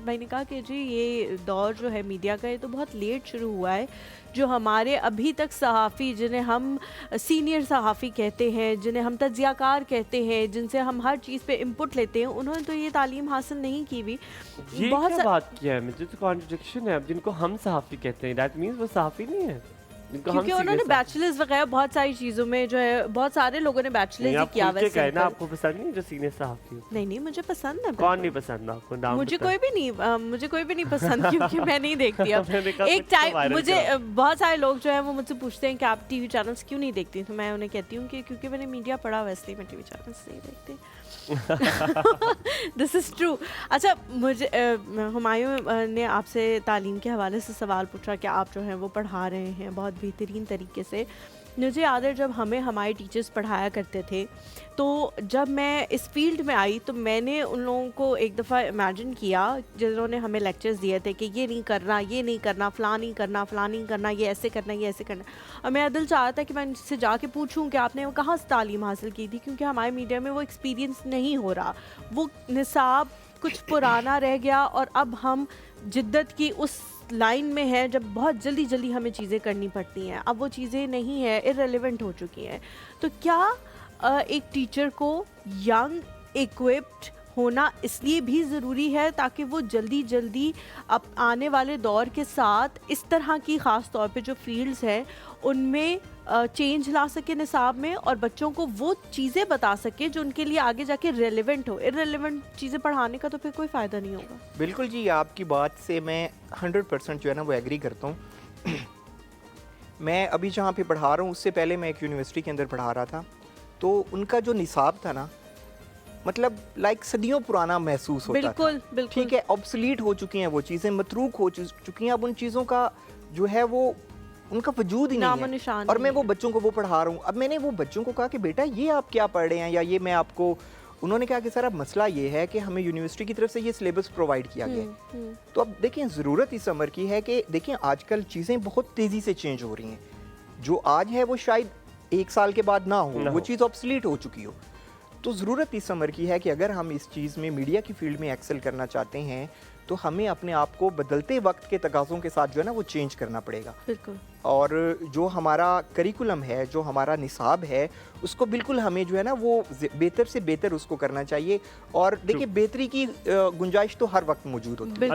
بھائی نے کہا کہ جی یہ دور جو ہے میڈیا کا یہ تو بہت لیٹ شروع ہوا ہے. جو ہمارے ابھی تک صحافی جنہیں ہم سینئر صحافی کہتے ہیں, جنہیں ہم تجزیہ کار کہتے ہیں, جن سے ہم ہر چیز پہ انپٹ لیتے ہیں, انہوں نے تو یہ تعلیم حاصل نہیں کی ہوئی. یہ کیا بات کیا ہے, مجھے تو کانٹرڈکشن ہے. اب جن کو ہم صحافی کہتے ہیں دیٹ مینس وہ صحافی نہیں ہے, کیونکہ انہوں نے بیچلرز وغیرہ بہت ساری چیزوں میں جو ہے بہت سارے لوگوں نے بیچلرز ہی کیا ہوا ہے. نا آپ کو پسند نہیں جو سینئر صحافی ہو؟ نہیں مجھے پسند ہے. کون نہیں پسند آپ کو؟ مجھے کوئی بھی نہیں پسند کیونکہ میں نہیں دیکھتی. اب ایک ٹائم مجھے بہت سارے لوگ جو ہیں وہ مجھ سے پوچھتے ہیں کہ آپ ٹی وی چینلس کیوں نہیں دیکھتی, تو میں انہیں کہتی ہوں کہ کیونکہ میں نے میڈیا پڑھا ہوا, اس لیے میں ٹی وی چینلس نہیں دیکھتی. دس از ٹرو. اچھا, مجھے ہمایوں نے آپ سے تعلیم کے حوالے سے سوال پوچھا کہ آپ جو ہیں وہ پڑھا رہے ہیں بہت بہترین طریقے سے. مجھے یاد ہے جب ہمیں ہمارے ٹیچرز پڑھایا کرتے تھے, تو جب میں اس فیلڈ میں آئی تو میں نے ان لوگوں کو ایک دفعہ امیجن کیا جنہوں نے ہمیں لیکچرز دیے تھے کہ یہ نہیں کرنا, یہ نہیں کرنا, فلاں نہیں کرنا, فلاں نہیں کرنا, یہ ایسے کرنا, یہ ایسے کرنا. اور میرا دل چاہتا تھا کہ میں ان سے جا کے پوچھوں کہ آپ نے وہ کہاں سے تعلیم حاصل کی تھی, کیونکہ ہمارے میڈیا میں وہ ایکسپیرینس نہیں ہو رہا. وہ نصاب کچھ پرانا رہ گیا اور اب ہم جدت کی اس لائن میں ہے جب بہت جلدی ہمیں چیزیں کرنی پڑتی ہیں. اب وہ چیزیں نہیں ہیں, ارریلیونٹ ہو چکی ہیں. تو کیا ایک ٹیچر کو ینگ ایکوپڈ ہونا اس لیے بھی ضروری ہے تاکہ وہ جلدی اب آنے والے دور کے ساتھ اس طرح کی خاص طور پہ جو فیلڈز ہیں ان میں چینج لا سکے نصاب میں, اور بچوں کو وہ چیزیں بتا سکے جو ان کے لیے آگے جا کے ریلیونٹ ہو. ارریلیونٹ چیزیں پڑھانے کا تو پھر کوئی فائدہ نہیں ہوگا. بالکل جی, آپ کی بات سے میں 100% جو ہے نا وہ ایگری کرتا ہوں. میں ابھی جہاں پہ پڑھا رہا ہوں اس سے پہلے میں ایک یونیورسٹی کے اندر پڑھا رہا تھا, تو ان کا جو نصاب تھا نا, مطلب لائک صدیوں پرانا محسوس ہوتا تھا. بالکل ٹھیک ہے, آبسلیٹ ہو چکی ہیں وہ چیزیں, متروک ہو چکی ہیں. اب ان چیزوں کا جو ہے وہ ان کا وجود ہی نہیں ہے, اور میں وہ بچوں کو وہ پڑھا رہا ہوں. اب میں نے وہ بچوں کو کہا کہ بیٹا یہ آپ کیا پڑھ رہے ہیں, یا یہ میں آپ کو, انہوں نے کہا کہ سر اب مسئلہ یہ ہے کہ ہمیں یونیورسٹی کی طرف سے یہ سلیبس پرووائڈ کیا گیا ہے. تو اب دیکھیں ضرورت اس عمر کی ہے کہ دیکھیں آج کل چیزیں بہت تیزی سے چینج ہو رہی ہیں. جو آج ہے وہ شاید 1 سال کے بعد نہ ہو, وہ چیز آبسلیٹ ہو چکی ہو. تو ضرورت اس عمر کی ہے کہ اگر ہم اس چیز میں میڈیا کی فیلڈ میں ایکسل کرنا چاہتے ہیں تو ہمیں اپنے آپ کو بدلتے وقت کے تقاضوں کے ساتھ جو ہے نا وہ چینج کرنا پڑے گا. بالکل. اور جو ہمارا کریکولم ہے, جو ہمارا نصاب ہے, اس کو بالکل ہمیں جو ہے نا وہ بہتر سے بہتر اس کو کرنا چاہیے. اور دیکھیں بہتری کی گنجائش تو ہر وقت موجود ہوتی ہے.